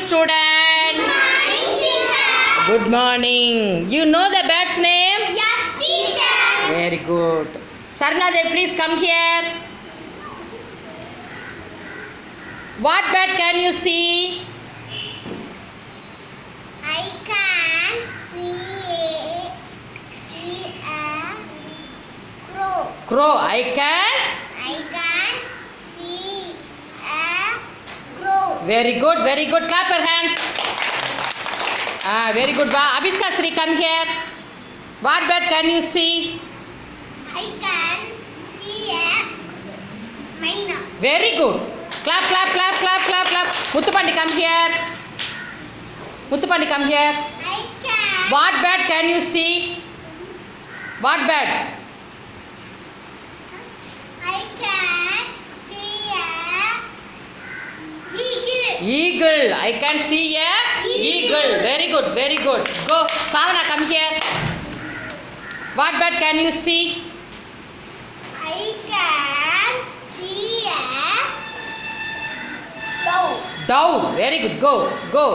student? Good morning, teacher. Good morning. You know the bird's name? Yes, teacher. Very good. Sarnadev, please come here. What bird can you see? I can see a crow. Crow. I can. I can see a crow. Very good. Very good. Clap your hands. Very good. Abhiska Sri, come here. What bird can you see? I can see a myna. Very good. Clap, clap, clap, clap, clap, clap. Muthupandi, come here. Muthupandi, come here. I can. What bird can you see? What bird? I can see a eagle. Eagle. I can see a eagle. Very good, very good. Go. Savana, come here. What bird can you see? I can see a dove. Dove. Very good. Go, go.